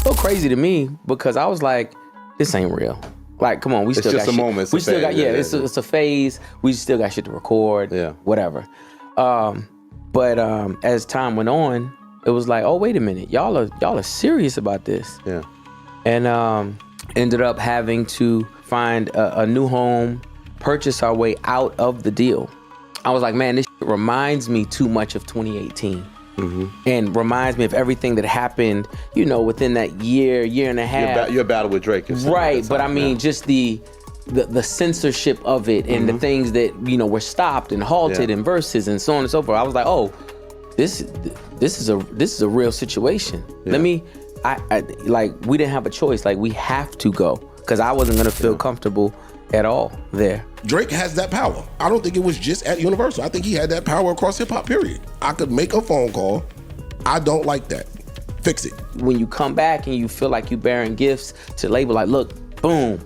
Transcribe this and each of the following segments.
so crazy to me because I was like, this ain't real. Like, come on, we still got shit. It's just a moment. We still got, it's a phase. We still got shit to record, whatever. But as time went on, it was like, oh, wait a minute. Y'all are serious about this. Yeah. And ended up having to find a new home, purchase our way out of the deal. I was like, man, this shit reminds me too much of 2018. Mm-hmm. And reminds me of everything that happened, you know, within that year and a half. Your battle with Drake. Right, but I mean, just the censorship of it and the things that, you know, were stopped and halted and verses and so on and so forth. I was like, oh, this is a real situation. Yeah. We didn't have a choice. Like, we have to go, because I wasn't gonna feel comfortable at all there. Drake has that power. I don't think it was just at Universal. I think he had that power across hip hop, period. I could make a phone call. I don't like that. Fix it. When you come back and you feel like you're bearing gifts to label, like, look, boom.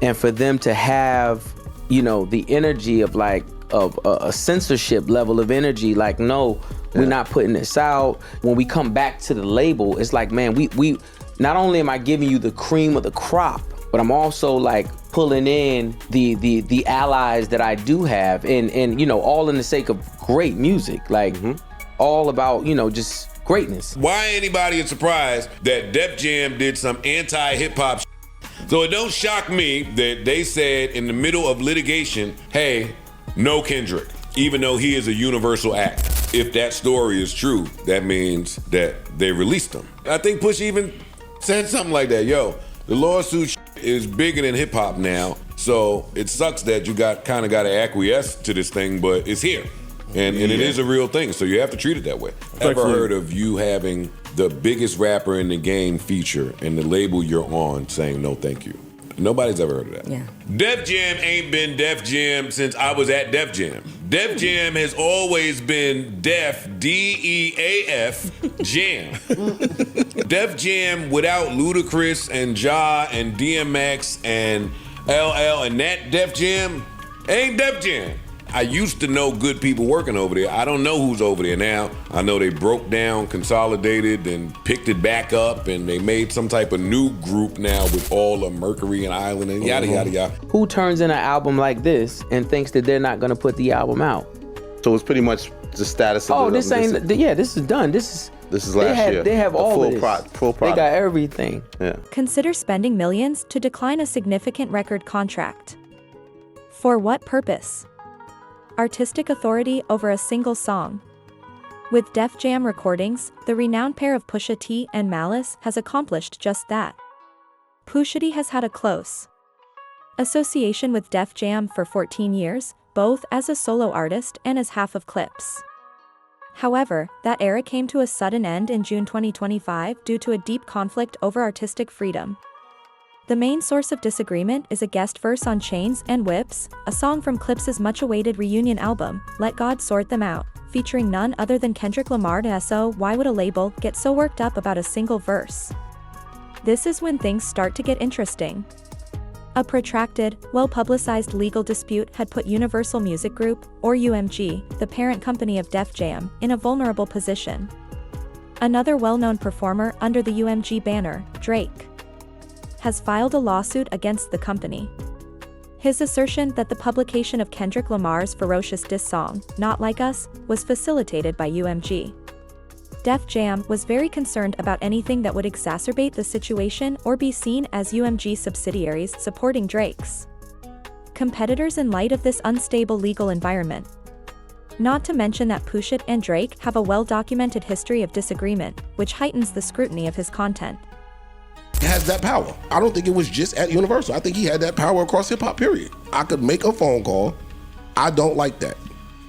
And for them to have, you know, the energy of like, of a censorship level of energy, like, no, we're not putting this out. When we come back to the label, it's like, man, we not only am I giving you the cream of the crop, but I'm also like pulling in the allies that I do have, and you know, all in the sake of great music, like all about, you know, just greatness. Why anybody is surprised that Def Jam did some anti-hip hop shit? So it don't shock me that they said in the middle of litigation, hey, no Kendrick, even though he is a universal act. If that story is true, that means that they released him. I think Push even said something like that. Yo, the lawsuit is bigger than hip hop now, so it sucks that you kind of got to acquiesce to this thing, but it's here, and it is a real thing, so you have to treat it that way. Ever heard of you having the biggest rapper in the game feature and the label you're on saying no thank you? Nobody's ever heard of that. Yeah. Def Jam ain't been Def Jam since I was at Def Jam. Def Jam has always been Def, D-E-A-F, Jam. Def Jam without Ludacris and Ja and DMX and LL and that Def Jam ain't Def Jam. I used to know good people working over there. I don't know who's over there now. I know they broke down, consolidated, and picked it back up, and they made some type of new group now with all of Mercury and Island and yada, yada, yada. Who turns in an album like this and thinks that they're not gonna put the album out? So it's pretty much the status of this is done. This is last year. They have all of this. Full product. They got everything. Yeah. Consider spending millions to decline a significant record contract. For what purpose? Artistic authority over a single song. With Def Jam Recordings, the renowned pair of Pusha T and Malice has accomplished just that. Pusha T has had a close association with Def Jam for 14 years, both as a solo artist and as half of Clips. However, that era came to a sudden end in June 2025 due to a deep conflict over artistic freedom. The main source of disagreement is a guest verse on Chains and Whips, a song from Clips' much-awaited reunion album, Let God Sort Them Out, featuring none other than Kendrick Lamar. So why would a label get so worked up about a single verse? This is when things start to get interesting. A protracted, well-publicized legal dispute had put Universal Music Group, or UMG, the parent company of Def Jam, in a vulnerable position. Another well-known performer under the UMG banner, Drake, has filed a lawsuit against the company. His assertion that the publication of Kendrick Lamar's ferocious diss song, Not Like Us, was facilitated by UMG. Def Jam was very concerned about anything that would exacerbate the situation or be seen as UMG subsidiaries supporting Drake's competitors in light of this unstable legal environment. Not to mention that Pusha T and Drake have a well-documented history of disagreement, which heightens the scrutiny of his content. Has that power. I don't think it was just at Universal. I think he had that power across hip hop, period. I could make a phone call. I don't like that.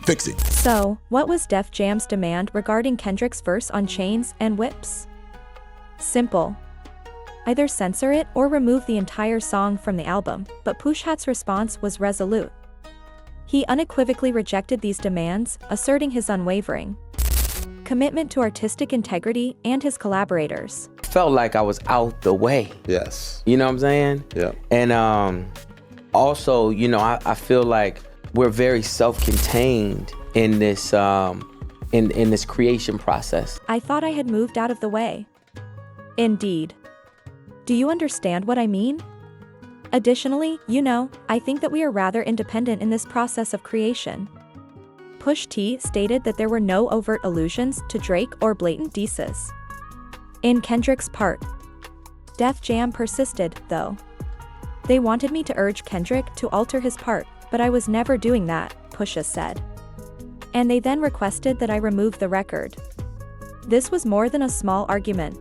Fix it. So, what was Def Jam's demand regarding Kendrick's verse on Chains and Whips? Simple. Either censor it or remove the entire song from the album, but Pusha T's response was resolute. He unequivocally rejected these demands, asserting his unwavering commitment to artistic integrity and his collaborators. Felt like I was out the way. Yes. You know what I'm saying? Yeah. And also, you know, I feel like we're very self-contained in this in this creation process. I thought I had moved out of the way. Indeed. Do you understand what I mean? Additionally, I think that we are rather independent in this process of creation. Pusha T stated that there were no overt allusions to Drake or blatant disses. In Kendrick's part, Def Jam persisted, though. They wanted me to urge Kendrick to alter his part, but I was never doing that, Pusha said. And they then requested that I remove the record. This was more than a small argument.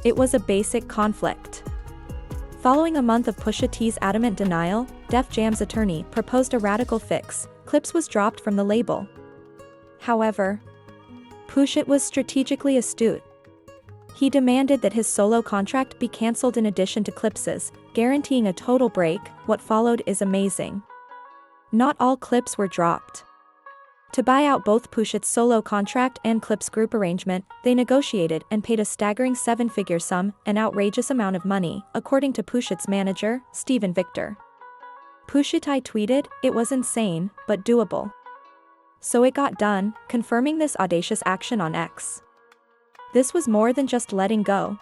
It was a basic conflict. Following a month of Pusha T's adamant denial, Def Jam's attorney proposed a radical fix. Clips was dropped from the label. However, Pusha was strategically astute. He demanded that his solo contract be cancelled in addition to Clips's, guaranteeing a total break. What followed is amazing. Not all clips were dropped. To buy out both Pusha's solo contract and Clips' group arrangement, they negotiated and paid a staggering 7-figure sum, an outrageous amount of money, according to Pusha's manager, Steven Victor. Pusha T tweeted, "It was insane, but doable." So it got done, confirming this audacious action on X. This was more than just letting go.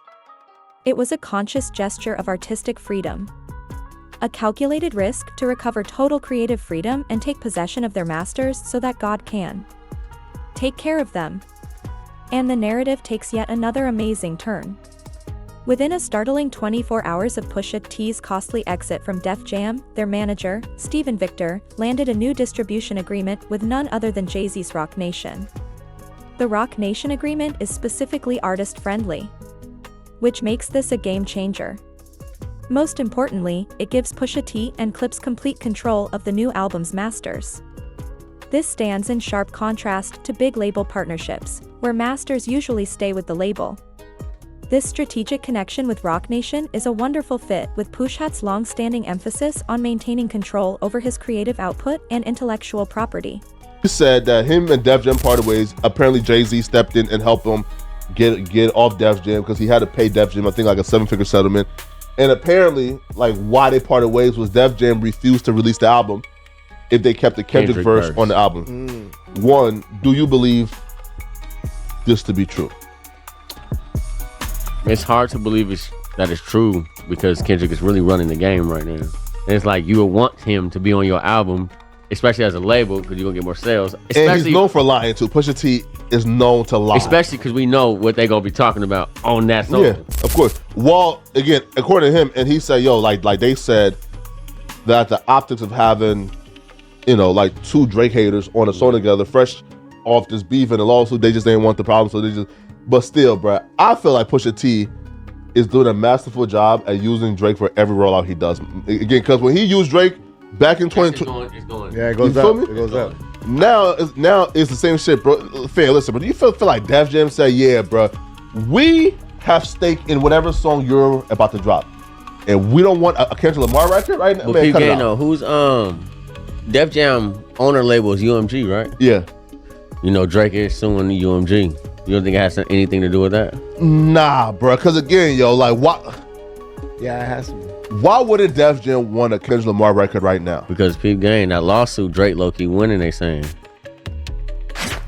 It was a conscious gesture of artistic freedom. A calculated risk to recover total creative freedom and take possession of their masters so that God can take care of them. And the narrative takes yet another amazing turn. Within a startling 24 hours of Pusha T's costly exit from Def Jam, their manager, Steven Victor, landed a new distribution agreement with none other than Jay-Z's Roc Nation. The Roc Nation agreement is specifically artist-friendly, which makes this a game changer. Most importantly, it gives Pusha T and Clips complete control of the new album's masters. This stands in sharp contrast to big label partnerships, where masters usually stay with the label. This strategic connection with Roc Nation is a wonderful fit with Pusha's long-standing emphasis on maintaining control over his creative output and intellectual property. He said that him and Def Jam parted ways. Apparently Jay-Z stepped in and helped him get off Def Jam because he had to pay Def Jam, I think, like a 7-figure settlement. And apparently, like, why they parted ways was Def Jam refused to release the album if they kept the Kendrick verse on the album. One, do you believe this to be true? It's hard to believe that it's true because Kendrick is really running the game right now. And it's like you would want him to be on your album, especially as a label, because you're going to get more sales. And he's known for lying too. Pusha T is known to lie. Especially because we know what they're going to be talking about on that song. Yeah, of course. Well, again, according to him, and he said, like they said that the optics of having, like 2 Drake haters on a song together, fresh off this beef and the lawsuit, they just didn't want the problem, so they just, but still, bro, I feel like Pusha T is doing a masterful job at using Drake for every rollout he does. Again, because when he used Drake back in 2020, it's going. Yeah, it goes up. It goes up. Now it's the same shit, bro. Fair, listen, but do you feel like Def Jam said, yeah, bro, we have stake in whatever song you're about to drop, and we don't want a Kendrick Lamar record right now? But man, who's Def Jam owner label is UMG, right? Yeah. Drake is suing the UMG. You don't think it has anything to do with that? Nah, bro, because again, like, what? Yeah, it has to be. Why wouldn't Def Jam want a Kendrick Lamar record right now? Because Peep Game, that lawsuit, Drake low-key winning, they saying.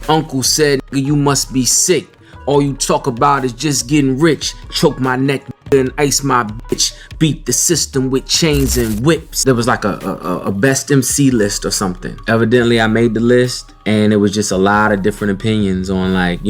Uncle said, "You must be sick. All you talk about is just getting rich. Choke my neck and ice my bitch. Beat the system with chains and whips." There was like a best MC list or something. Evidently, I made the list, and it was just a lot of different opinions on, like,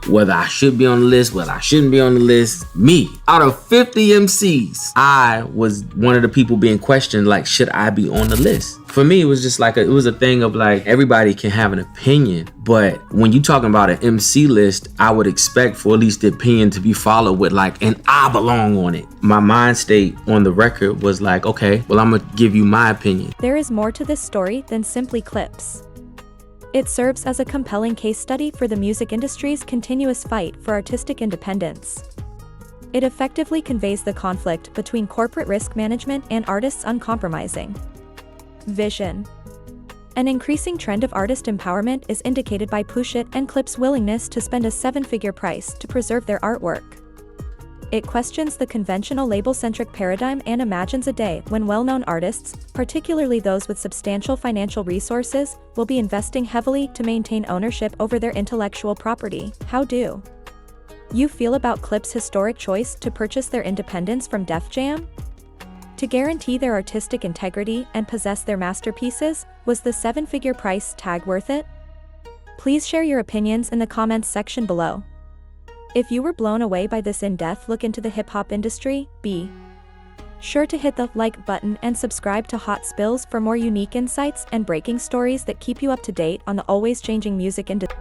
whether I should be on the list, whether I shouldn't be on the list. Me, out of 50 MCs, I was one of the people being questioned, like, should I be on the list? For me, it was just like, it was a thing of like, everybody can have an opinion, but when you talking about an MC list, I would expect for at least the opinion to be followed with like, and I belong on it. My mind state on the record was like, okay, well, I'm gonna give you my opinion. There is more to this story than simply clips. It serves as a compelling case study for the music industry's continuous fight for artistic independence. It effectively conveys the conflict between corporate risk management and artists' uncompromising vision. An increasing trend of artist empowerment is indicated by Pusha and Clips' willingness to spend a 7-figure price to preserve their artwork. It questions the conventional label-centric paradigm and imagines a day when well-known artists, particularly those with substantial financial resources, will be investing heavily to maintain ownership over their intellectual property. How do you feel about Clip's historic choice to purchase their independence from Def Jam? To guarantee their artistic integrity and possess their masterpieces, was the seven-figure price tag worth it? Please share your opinions in the comments section below. If you were blown away by this in-depth look into the hip-hop industry, be sure to hit the like button and subscribe to Hot Spills for more unique insights and breaking stories that keep you up to date on the always changing music industry.